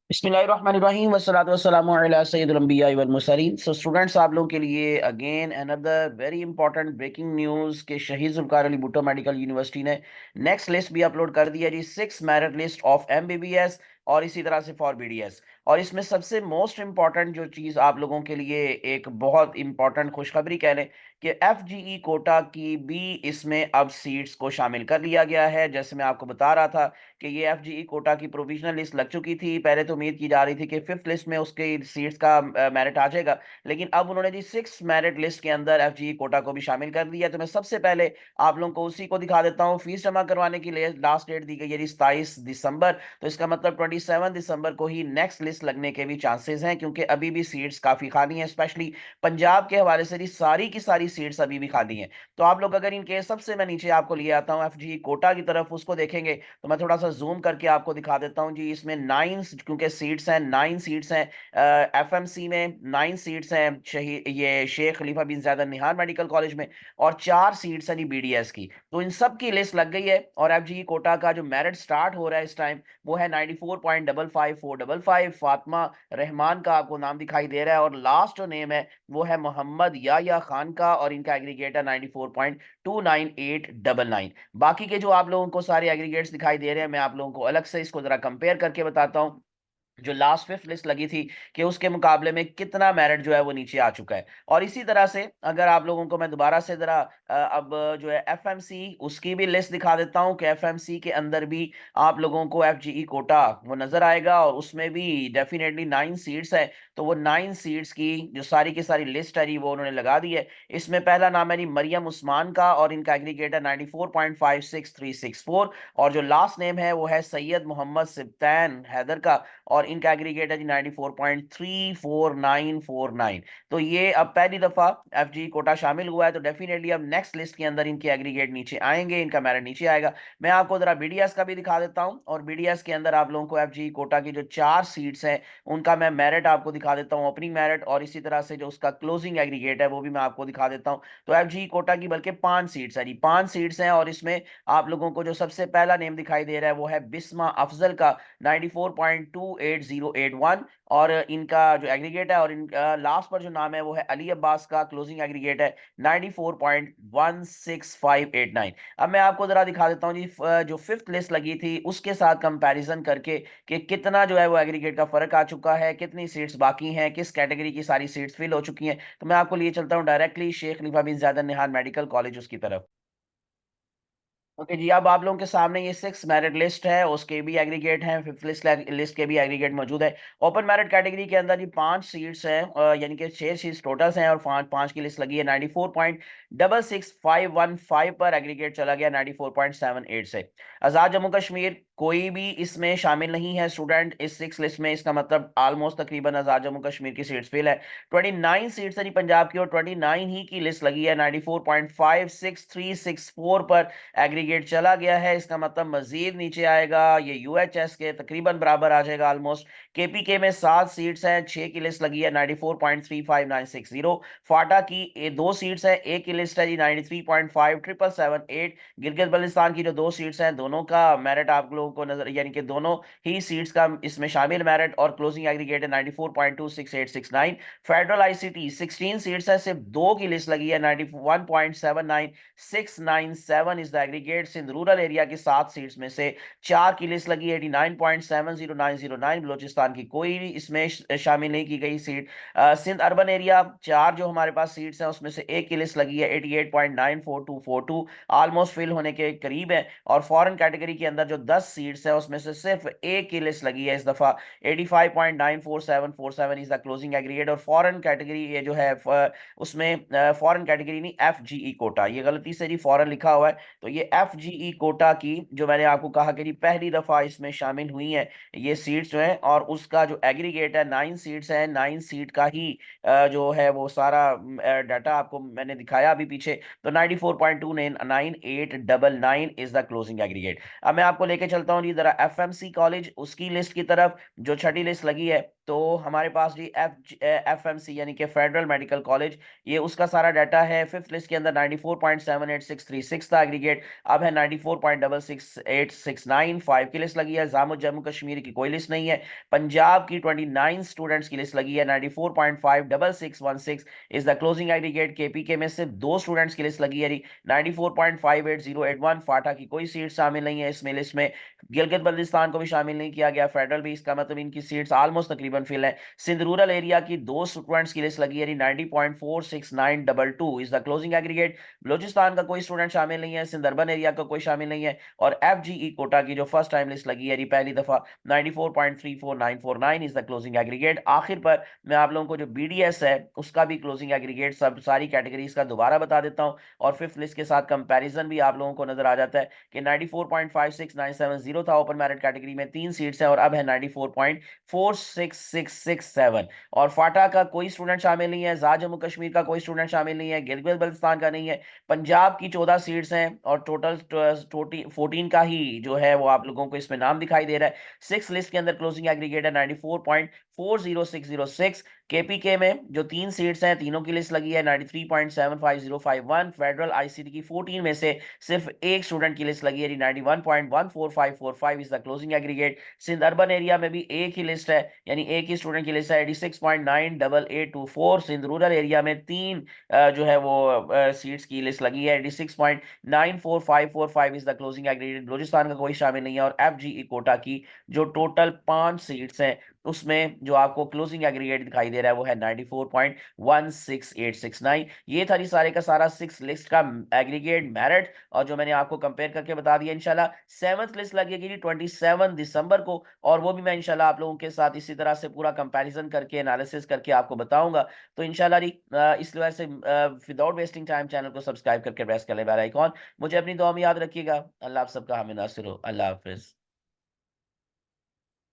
बिस्मिल्लाहिर्रहमानिर्रहीम वस्सलातु वस्सलामु अला सय्यिदिल अंबिया वल मुरसलीन। सो स्टूडेंट्स, आप लोगों के लिए again another very important breaking news के शहीद जुल्फ़िकार अली भुट्टो मेडिकल यूनिवर्सिटी ने नेक्स्ट लिस्ट भी अपलोड कर दी है जी। 6 मेरिट लिस्ट ऑफ एमबीबीएस और इसी तरह से फॉर बीडीएस। और इसमें सबसे मोस्ट इंपॉर्टेंट जो चीज़ आप लोगों के लिए एक बहुत इंपॉर्टेंट खुशखबरी कह लें कि एफजीई कोटा की भी इसमें अब सीट्स को शामिल कर लिया गया है। जैसे मैं आपको बता रहा था कि ये एफजीई कोटा की प्रोविजनल लिस्ट लग चुकी थी। पहले तो उम्मीद की जा रही थी कि फिफ्थ लिस्ट में उसके सीट्स का मेरिट आ जाएगा, लेकिन अब उन्होंने जी 6 मेरिट लिस्ट के अंदर एफजीई कोटा को भी शामिल कर दिया। तो मैं सबसे पहले आप लोगों को उसी को दिखा देता हूँ। फीस जमा करवाने की लास्ट डेट दी गई है जी 27 दिसंबर। तो इसका मतलब 27 दिसंबर को ही नेक्स्ट लिस्ट लगने के भी चांसेस हैं, क्योंकि अभी भी सीट्स काफी खाली हैं। स्पेशली पंजाब के हवाले से जी सारी की सारी सीट्स अभी भी खाली हैं। तो आप लोग अगर इनके सबसे मैं नीचे आपको लिए आता हूँ एफजीई कोटा की तरफ, उसको देखेंगे तो मैं थोड़ा सा जूम करके आपको दिखा देता हूं जी। इसमें 9 क्योंकि सीट्स हैं, 9 सीट्स हैं एफएमसी में, 9 सीट्स हैं शहीद ये शेख खलीफा बिन जायद अल नहयान मेडिकल कॉलेज में, और 4 सीट्स हैं जी बीडीएस की। तो इन सब की लिस्ट लग गई है। और एफजीई कोटा का जो मेरिट स्टार्ट हो रहा है इस टाइम वो है 94.55455। फातिमा रहमान का आपको नाम दिखाई दे रहा है, और लास्ट जो नेम है वो है मोहम्मद याया खान का, और इनका एग्रीगेट है 94.29899। बाकी के जो आप लोगों को सारे एग्रीगेट्स दिखाई दे रहे हैं, मैं आप लोगों को अलग से इसको जरा कंपेयर करके बताता हूं। जो लास्ट फिफ्थ लिस्ट लगी थी कि उसके मुकाबले में कितना मेरिट जो है वो नीचे आ चुका है। और इसी तरह से अगर आप लोगों को मैं दोबारा से जरा अब जो है एफएमसी उसकी भी लिस्ट दिखा देता हूं कि एफएमसी के अंदर भी आप लोगों को एफजीई कोटा वो नजर आएगा, और उसमें भी डेफिनेटली 9 सीट्स है। तो वो 9 सीट्स की जो सारी की सारी लिस्ट है जी वो उन्होंने लगा दी है। इसमें पहला नाम है जी मरियम उस्मान का, और इनका एग्रीगेट है 94.56364। और जो लास्ट नेम है वो है सैयद मोहम्मद सिब्तैन हैदर का, और इनका एग्रीगेट है जी 94.34949। तो ये अब पहली दफा एफजी कोटा शामिल हुआ है, तो डेफिनेटली अब नेक्स्ट लिस्ट के अंदर इनके एग्रीगेट नीचे आएंगे, इनका मेरिट नीचे आएगा। मैं आपको जरा बीडीएस का भी दिखा देता हूं, और बीडीएस के अंदर आप लोगों को एफजी कोटा की जो 4 सीट्स हैं उनका मैं मेरिट आपको दिखा देता हूं, ओपनिंग मेरिट, और इसी तरह से जो उसका क्लोजिंग एग्रीगेट है वो भी मैं आपको दिखा देता हूं। तो एफजी कोटा की बल्कि 5 सीट्स है जी, 5 सीट्स हैं। और इसमें आप लोगों को जो सबसे पहला नेम दिखाई दे रहा है वो है बिस्मा अफजल का 94.28081। और इनका जो एग्रीगेट है, और इनका लास्ट पर जो नाम है वो है अली अब्बास का, क्लोजिंग एग्रीगेट है 94.16589। अब मैं आपको जरा दिखा देता हूँ जी जो फिफ्थ लिस्ट लगी थी उसके साथ कंपैरिजन करके कि कितना जो है वो एग्रीगेट का फर्क आ चुका है, कितनी सीट्स बाकी हैं, किस कैटेगरी की सारी सीट्स फिल हो चुकी हैं। तो मैं आपको लिए चलता हूँ डायरेक्टली शेख खलीफा बिन जायद अल नहयान मेडिकल कॉलेज उसकी तरफ। ओके जी, अब आप लोगों के सामने ये 6 मेरिट लिस्ट है, उसके भी एग्रीगेट हैं, फिफ्थ लिस्ट के भी एग्रीगेट मौजूद है। ओपन मेरिट कैटेगरी के अंदर ये 5 सीट्स हैं, यानी कि 6 सीट्स टोटल्स हैं, और पांच पांच की लिस्ट लगी है 94.66515 पर। एग्रीगेट चला गया 94.78 से। आजाद जम्मू कश्मीर कोई भी इसमें शामिल नहीं है स्टूडेंट इस 6 लिस्ट में। इसका मतलब ऑलमोस्ट तकरीबन आजाद जम्मू कश्मीर की सीट्स फिल है। 29 सीट्स है जी पंजाब की, और 29 ही की लिस्ट लगी है 94.56364 पर। एग्रीगेट चला गया है, इसका मतलब मजीद नीचे आएगा, ये यूएचएस के तकरीबन बराबर आ जाएगा ऑलमोस्ट। केपीके में 7 सीट्स हैं, 6 की लिस्ट लगी है 94.35960। फाटा की 2 सीट्स हैं, एक की लिस्ट है जी 93.57778। गिलगित बल्तिस्तान की जो 2 सीट्स हैं दोनों का मेरिट आप लोगों को नजर, यानी कि दोनों ही सीट्स का इसमें शामिल मेरिट, और क्लोजिंग एग्रीगेट है 94.26869। फेडरल आईसीटी 16 सीट्स है, सिर्फ 2 की लिस्ट लगी है 91.79697 is the aggregate. Sindh rural area की 7 सीट्स में से 4 की लिस्ट लगी 89.70909। बलोचिस्तान की कोई भी इसमें शामिल नहीं की गई सीट। सिंध अर्बन एरिया 4 जो हमारे पास सीट्स हैं उसमें से एक की लिस्ट लगी है 88.94242, ऑलमोस्ट फिल होने के करीब है। और फॉरेन कैटेगरी के अंदर जो 10 सीट्स हैं उसमें से सिर्फ एक की लिस्ट लगी है इस दफा 85.94747 इज द क्लोजिंग एग्रीगेट। और फॉरेन कैटेगरी ये जो है उसमें फॉरेन कैटेगरी नहीं, एफ जीई कोटा, ये गलती से जी फॉरेन लिखा हुआ है। तो ये एफ जीई कोटा की जो मैंने आपको कहा कि जी पहली दफा इसमें शामिल हुई है ये सीट्स जो है, और उसका जो एग्रीगेट है 9 सीट्स है, 9 सीट का ही जो है वो सारा डाटा आपको मैंने दिखाया अभी पीछे। तो 94.29899 इज द क्लोजिंग एग्रीगेट। अब मैं आपको लेके चलता हूँ जी जरा एफएमसी कॉलेज उसकी लिस्ट की तरफ, जो छठी लिस्ट लगी है तो हमारे पास जी एफएमसी यानी कि फेडरल मेडिकल कॉलेज, ये उसका सारा डाटा है। फिफ्थ लिस्ट के अंदर 94.78636 था एग्रीगेट, अब है 94.66869। फाइव की लिस्ट लगी है। जामुन जम्मू कश्मीर की कोई लिस्ट नहीं है। पंजाब की 29 स्टूडेंट्स की लिस्ट लगी है, 94.56616 is the closing aggregate. KPK में सिर्फ दो स्टूडेंट्स की लिस्ट लगी है, 94.58081। फाटा की कोई सीट शामिल नहीं है इसमें लिस्ट में। गिलगित बल्तिस्तान को भी शामिल नहीं किया गया, फेडरल भी, इसका मतलब इनकी सीट्स ऑलमोस्ट तकरीबन फिल है। सिंध रूरल एरिया की दो स्टूडेंट्स की लिस्ट लगी है, 90.46922 is the closing aggregate. Balochistan का कोई स्टूडेंट शामिल नहीं है, सिंध अर्बन एरिया का कोई शामिल नहीं है। और एफजीई कोटा की जो फर्स्ट टाइम लिस्ट लगी है पहली दफा, 94.34949 इज द क्लोजिंग एग्रीगेट। आखिर पर मैं आप लोगों को जो बीडीएस है उसका भी क्लोजिंग एग्रीगेट सब सारी कैटेगरीज का दोबारा बता देता हूं, और फिफ्थ लिस्ट के साथ कंपैरिजन भी आप लोगों को नजर आ जाता है कि 94.56970 था ओपन मेरिट कैटेगरी में, तीन सीट्स हैं, और अब है 94.46667। और फाटा का कोई स्टूडेंट शामिल नहीं है, जा जम्मू कश्मीर का कोई स्टूडेंट शामिल नहीं है, गिलगित बल्तिस्तान का नहीं है। पंजाब की 14 सीट्स हैं और टोटल 14 का ही जो है वो आप लोगों को इसमें नाम दिखाई दे रहा है। सिक्स लिस्ट के अंदर क्लोजिंग एग्रीगेट है 94.40606। केपीके में जो तीन सीट्स हैं तीनों की लिस्ट लगी है 93.75051। फेडरल आईसीटी की 14 में से सिर्फ एक स्टूडेंट की लिस्ट लगी है, 91.14545 is the closing aggregate. Sindh urban area में भी एक ही लिस्ट है, यानी एक ही स्टूडेंट की लिस्ट है, 86.98824। सिंध रूरल एरिया में तीन जो है वो सीट्स की लिस्ट लगी है, 86.94545 is the closing aggregate. Balochistan का कोई शामिल नहीं है। और एफजीई कोटा की जो टोटल पांच सीट्स हैं उसमें जो आपको क्लोजिंग एग्रीगेट दिखाई दे रहा है वो है 94.16869। ये था जी सारे का सारा सिक्स लिस्ट का एग्रीगेट मेरिट, और जो मैंने आपको कंपेयर करके बता दिया। इंशाल्लाह सेवंथ लिस्ट लगेगी जी 27 दिसंबर को, और वो भी मैं इंशाल्लाह आप लोगों के साथ इसी तरह से पूरा कंपैरिजन करके एनालिसिस करके आपको बताऊंगा। तो इंशाल्लाह जी इस वजह से विदाउट वेस्टिंग टाइम चैनल को सब्सक्राइब करके प्रेस कर ले बेल आइकॉन। मुझे अपनी दुआ में याद रखिएगा। अल्लाह आप सबका हामी नासिर हो। अल्लाह हाफिज।